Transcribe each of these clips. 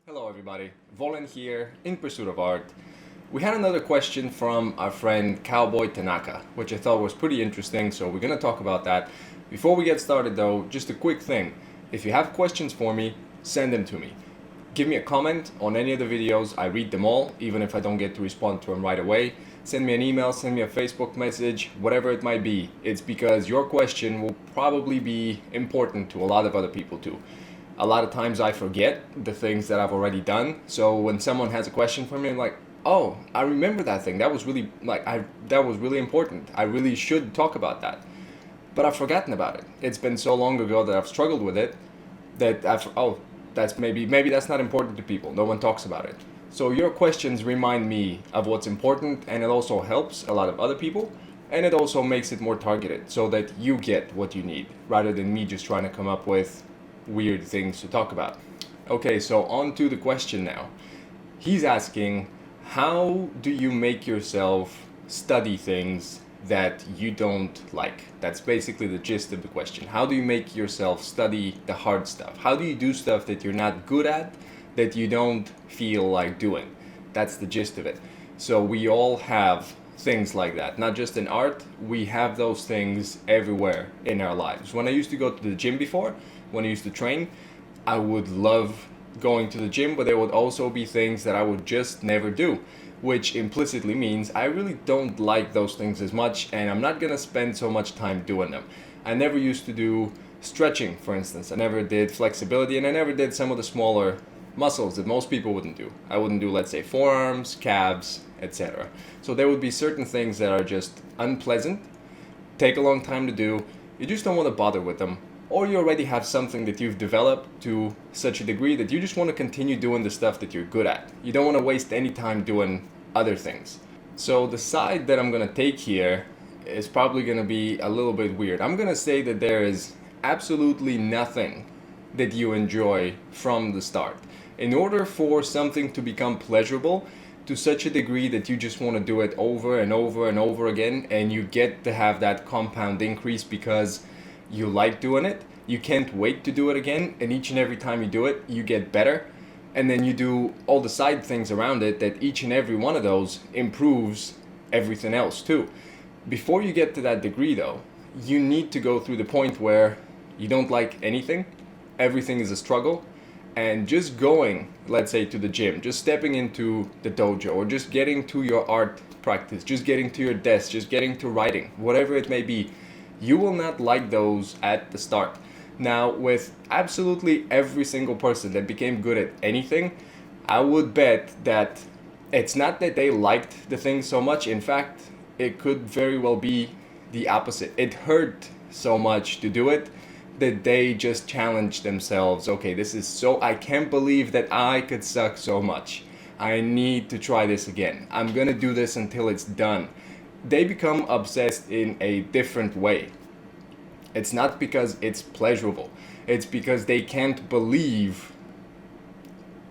Hello everybody, Volen here, in pursuit of art. We had another question from our friend Cowboy Tanaka, which I thought was pretty interesting, so we're gonna talk about that. Before we get started though, just a quick thing. If you have questions for me, send them to me. Give me a comment on any of the videos, I read them all, even if I don't get to respond to them right away. Send me an email, send me a Facebook message, whatever it might be. It's because your question will probably be important to a lot of other people too. A lot of times I forget the things that I've already done. So when someone has a question for me, I'm like, oh, I remember that thing. That was really that was really important. I really should talk about that. But I've forgotten about it. It's been so long ago that I've struggled with it that that's maybe that's not important to people. No one talks about it. So your questions remind me of what's important, and it also helps a lot of other people, and it also makes it more targeted so that you get what you need rather than me just trying to come up with weird things to talk about. Okay, so on to the question now. He's asking, how do you make yourself study things that you don't like? That's basically the gist of the question. How do you make yourself study the hard stuff? How do you do stuff that you're not good at, that you don't feel like doing? That's the gist of it. So we all have things like that. Not just in art, we have those things everywhere in our lives. When I used to go to the gym before, when I used to train, I would love going to the gym, but there would also be things that I would just never do, which implicitly means I really don't like those things as much, and I'm not gonna spend so much time doing them. I never used to do stretching, for instance. I never did flexibility, and I never did some of the smaller muscles that most people wouldn't do. I wouldn't do, let's say, forearms, calves, etc. So there would be certain things that are just unpleasant, take a long time to do, you just don't want to bother with them, or you already have something that you've developed to such a degree that you just want to continue doing the stuff that you're good at. You don't want to waste any time doing other things. So the side that I'm going to take here is probably going to be a little bit weird. I'm going to say that there is absolutely nothing that you enjoy from the start. In order for something to become pleasurable to such a degree that you just want to do it over and over and over again, and you get to have that compound increase because you like doing it, you can't wait to do it again, and each and every time you do it, you get better, and then you do all the side things around it that each and every one of those improves everything else too. Before you get to that degree though, you need to go through the point where you don't like anything, everything is a struggle, and just going, let's say, to the gym, just stepping into the dojo, or just getting to your art practice, just getting to your desk, just getting to writing, whatever it may be, you will not like those at the start. Now, with absolutely every single person that became good at anything, I would bet that it's not that they liked the thing so much. In fact, it could very well be the opposite. It hurt so much to do it that they just challenged themselves. Okay, I can't believe that I could suck so much. I need to try this again. I'm gonna do this until it's done. They become obsessed in a different way. It's not because it's pleasurable. It's because they can't believe.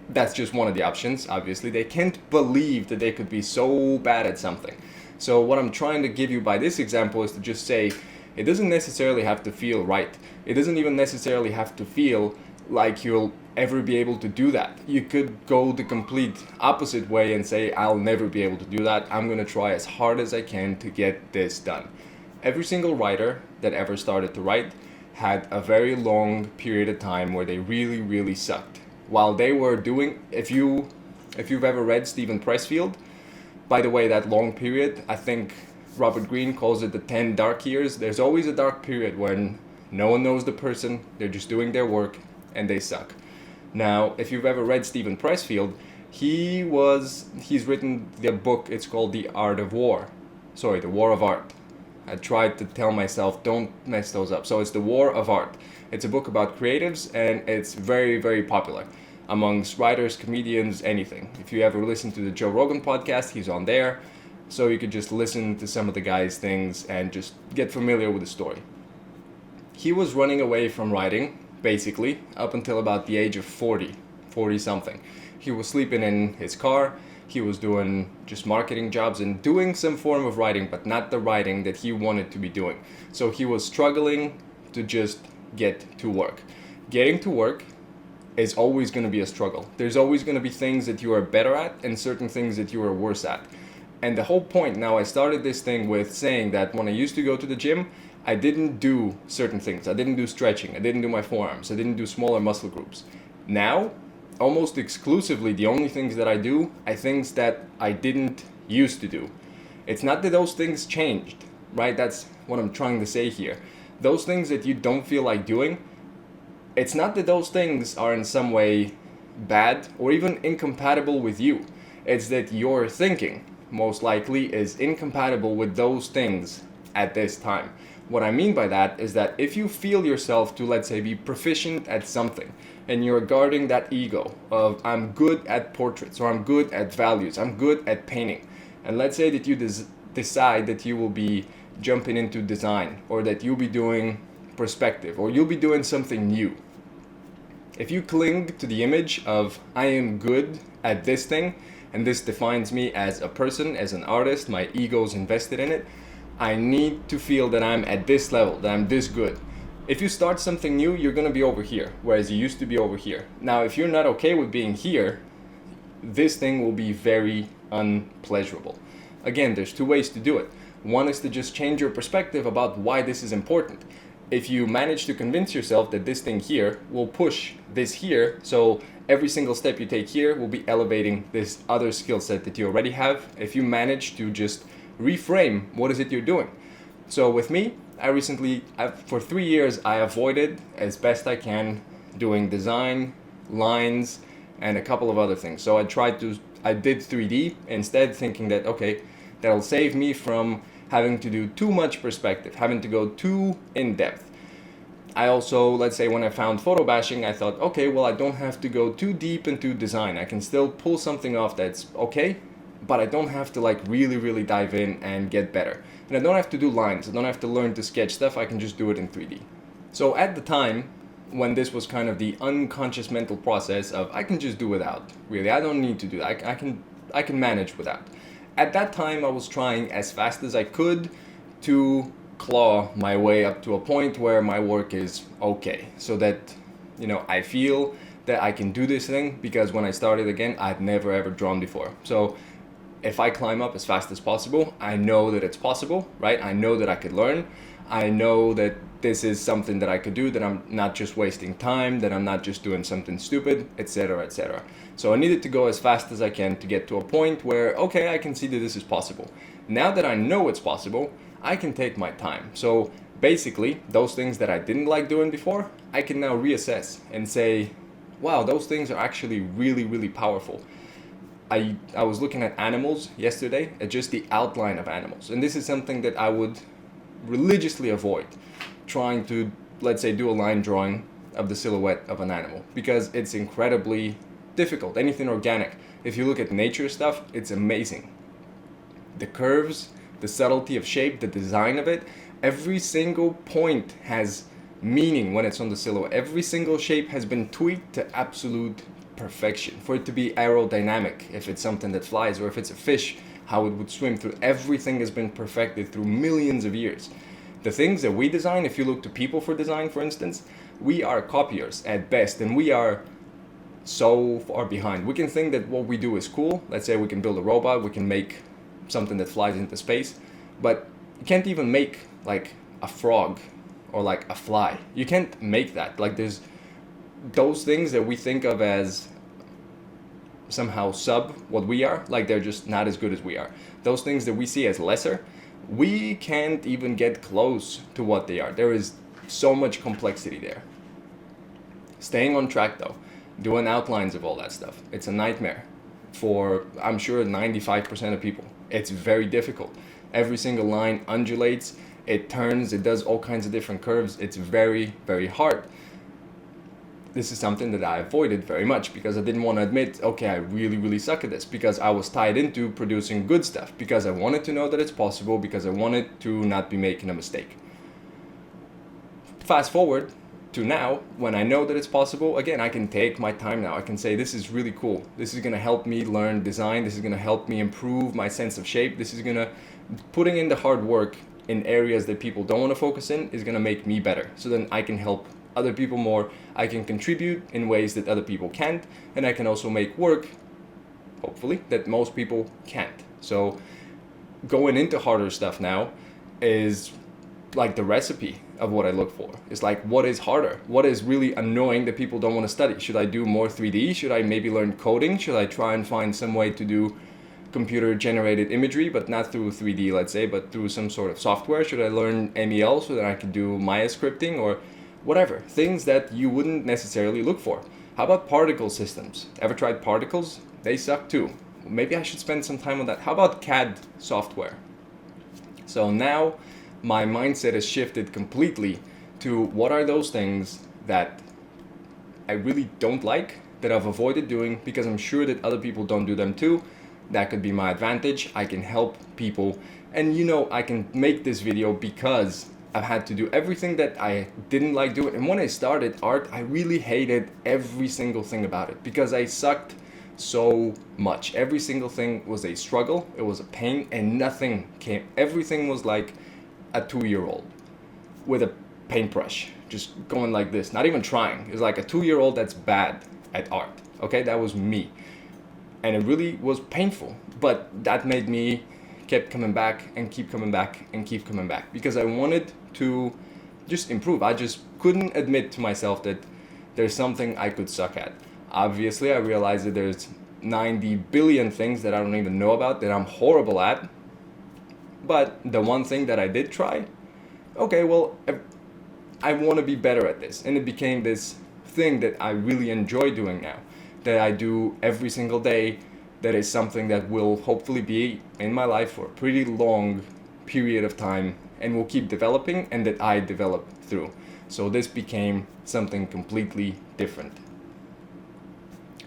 That's just one of the options, obviously. They can't believe that they could be so bad at something. So what I'm trying to give you by this example is to just say, it doesn't necessarily have to feel right. It doesn't even necessarily have to feel like you'll ever be able to do that. You could go the complete opposite way and say, I'll never be able to do that. I'm going to try as hard as I can to get this done. Every single writer that ever started to write had a very long period of time where they really, really sucked. While they were doing, if you've ever read Steven Pressfield, by the way, that long period, I think Robert Greene calls it the 10 dark years. There's always a dark period when no one knows the person, they're just doing their work, and they suck. Now, if you've ever read Steven Pressfield, he's written the book, it's called The War of Art. I tried to tell myself, don't mess those up. So it's The War of Art. It's a book about creatives, and it's very, very popular amongst writers, comedians, anything. If you ever listen to the Joe Rogan podcast, he's on there. So you could just listen to some of the guy's things and just get familiar with the story. He was running away from writing, basically, up until about the age of 40 something. He was sleeping in his car, he was doing just marketing jobs and doing some form of writing, but not the writing that he wanted to be doing. So he was struggling to just get to work. Getting to work is always going to be a struggle. There's always going to be things that you are better at and certain things that you are worse at. And the whole point now, I started this thing with saying that when I used to go to the gym, I didn't do certain things. I didn't do stretching. I didn't do my forearms. I didn't do smaller muscle groups. Now, almost exclusively, the only things that I do are things that I didn't used to do. It's not that those things changed, right? That's what I'm trying to say here. Those things that you don't feel like doing, it's not that those things are in some way bad or even incompatible with you. It's that your thinking, most likely, is incompatible with those things at this time. What I mean by that is that if you feel yourself to, let's say, be proficient at something, and you're guarding that ego of I'm good at portraits, or I'm good at values, I'm good at painting, and let's say that you decide that you will be jumping into design, or that you'll be doing perspective, or you'll be doing something new. If you cling to the image of I am good at this thing, and this defines me as a person, as an artist, my ego's invested in it, I need to feel that I'm at this level, that I'm this good. If you start something new, you're going to be over here, whereas you used to be over here. Now, if you're not okay with being here, this thing will be very unpleasurable. Again, there's two ways to do it. One is to just change your perspective about why this is important. If you manage to convince yourself that this thing here will push this here, so every single step you take here will be elevating this other skill set that you already have. If you manage to just reframe what is it you're doing. So with me, for 3 years, I avoided as best I can doing design, lines, and a couple of other things. So I did 3D instead, thinking that, okay, that'll save me from having to do too much perspective, having to go too in depth. I also, let's say when I found photo bashing, I thought, okay, well, I don't have to go too deep into design. I can still pull something off that's okay, but I don't have to like really, really dive in and get better. And I don't have to do lines. I don't have to learn to sketch stuff. I can just do it in 3D. So at the time, when this was kind of the unconscious mental process of I can just do without, really, I don't need to do that. I can manage without. At that time, I was trying as fast as I could to claw my way up to a point where my work is okay, so that, I feel that I can do this thing, because when I started again, I'd never ever drawn before. So if I climb up as fast as possible, I know that it's possible, right? I know that I could learn. I know that this is something that I could do, that I'm not just wasting time, that I'm not just doing something stupid, etc., etc. So I needed to go as fast as I can to get to a point where, okay, I can see that this is possible. Now that I know it's possible, I can take my time. So basically, those things that I didn't like doing before, I can now reassess and say, wow, those things are actually really, really powerful. I was looking at animals yesterday, at just the outline of animals. And this is something that I would religiously avoid, trying to, let's say, do a line drawing of the silhouette of an animal, because it's incredibly difficult. Anything organic, if you look at nature stuff, it's amazing. The curves, the subtlety of shape, the design of it, every single point has meaning when it's on the silhouette. Every single shape has been tweaked to absolute perfection for it to be aerodynamic, if it's something that flies, or if it's a fish, how it would swim through. Everything has been perfected through millions of years. The things that we design, if you look to people for design, for instance, we are copiers at best, and we are so far behind. We can think that what we do is cool. Let's say we can build a robot, we can make something that flies into space, but you can't even make like a frog or like a fly. You can't make that. Like, there's those things that we think of as somehow sub what we are, like they're just not as good as we are. Those things that we see as lesser, we can't even get close to what they are. There is so much complexity there. Staying on track though, doing outlines of all that stuff, it's a nightmare for, I'm sure, 95% of people. It's very difficult. Every single line undulates, it turns, it does all kinds of different curves. It's very, very hard. This is something that I avoided very much, because I didn't want to admit, okay, I really, really suck at this, because I was tied into producing good stuff, because I wanted to know that it's possible, because I wanted to not be making a mistake. Fast forward to now, when I know that it's possible, again, I can take my time now. I can say, this is really cool. This is going to help me learn design. This is going to help me improve my sense of shape. This is going to, putting in the hard work in areas that people don't want to focus in, is going to make me better. So then I can help other people more, I can contribute in ways that other people can't, and I can also make work, hopefully, that most people can't. So going into harder stuff now is like the recipe of what I look for. It's like, what is harder? What is really annoying that people don't want to study? Should I do more 3D? Should I maybe learn coding? Should I try and find some way to do computer generated imagery, but not through 3D, let's say, but through some sort of software? Should I learn MEL so that I can do Maya scripting or whatever? Things that you wouldn't necessarily look for. How about particle systems? Ever tried particles? They suck too. Maybe I should spend some time on that. How about CAD software? So now my mindset has shifted completely to what are those things that I really don't like, that I've avoided doing because I'm sure that other people don't do them too. That could be my advantage. I can help people. And I can make this video because I've had to do everything that I didn't like doing. And when I started art, I really hated every single thing about it because I sucked so much. Every single thing was a struggle. It was a pain, and nothing came. Everything was like a 2-year-old with a paintbrush, just going like this, not even trying. It's like a 2-year-old that's bad at art. Okay, that was me. And it really was painful, but that made me kept coming back and keep coming back and keep coming back because I wanted to just improve. I just couldn't admit to myself that there's something I could suck at. Obviously, I realized that there's 90 billion things that I don't even know about that I'm horrible at. But the one thing that I did try, okay, well, I want to be better at this. And it became this thing that I really enjoy doing now, that I do every single day, that is something that will hopefully be in my life for a pretty long period of time and will keep developing, and that I develop through. So this became something completely different.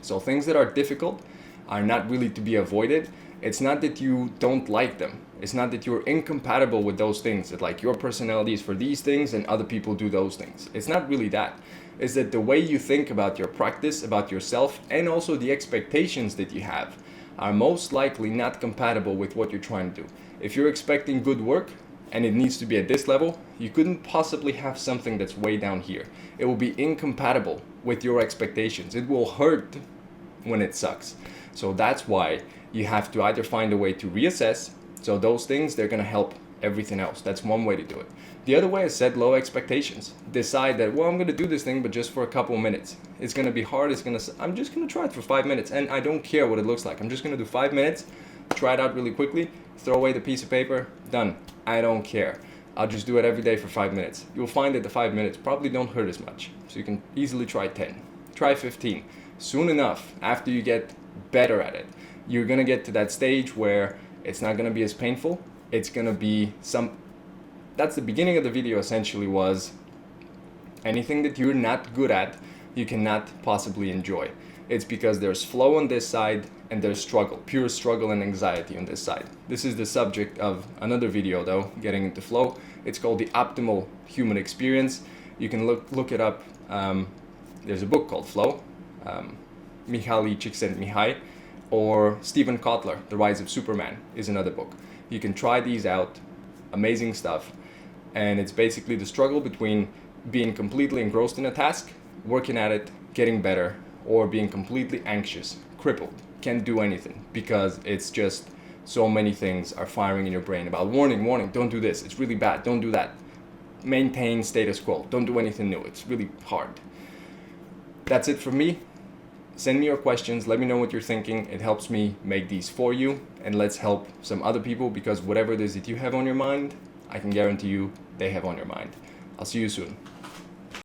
So things that are difficult are not really to be avoided. It's not that you don't like them. It's not that you're incompatible with those things, that like your personality is for these things and other people do those things. It's not really that. It's that the way you think about your practice, about yourself, and also the expectations that you have are most likely not compatible with what you're trying to do. If you're expecting good work and it needs to be at this level, you couldn't possibly have something that's way down here. It will be incompatible with your expectations. It will hurt when it sucks. So that's why you have to either find a way to reassess. So those things, they're going to help everything else. That's one way to do it. The other way is set low expectations. Decide that, well, I'm going to do this thing, but just for a couple of minutes. It's going to be hard. I'm just going to try it for 5 minutes, and I don't care what it looks like. I'm just going to do 5 minutes, try it out really quickly, throw away the piece of paper, done. I don't care. I'll just do it every day for 5 minutes. You'll find that the 5 minutes probably don't hurt as much. So you can easily try 10. Try 15. Soon enough, after you get better at it, you're going to get to that stage where it's not going to be as painful. It's going to be that's the beginning of the video. Essentially was anything that you're not good at, you cannot possibly enjoy. It's because there's flow on this side and there's struggle, pure struggle and anxiety on this side. This is the subject of another video though, getting into flow. It's called The Optimal Human Experience. You can look it up. There's a book called Flow, Mihaly Csikszentmihalyi, or Stephen Kotler, The Rise of Superman is another book. You can try these out, amazing stuff. And it's basically the struggle between being completely engrossed in a task, working at it, getting better, or being completely anxious, crippled, can't do anything because it's just so many things are firing in your brain about warning, don't do this, it's really bad, don't do that. Maintain status quo, don't do anything new, it's really hard. That's it for me. Send me your questions, let me know what you're thinking. It helps me make these for you, and let's help some other people, because whatever it is that you have on your mind, I can guarantee you they have on your mind. I'll see you soon.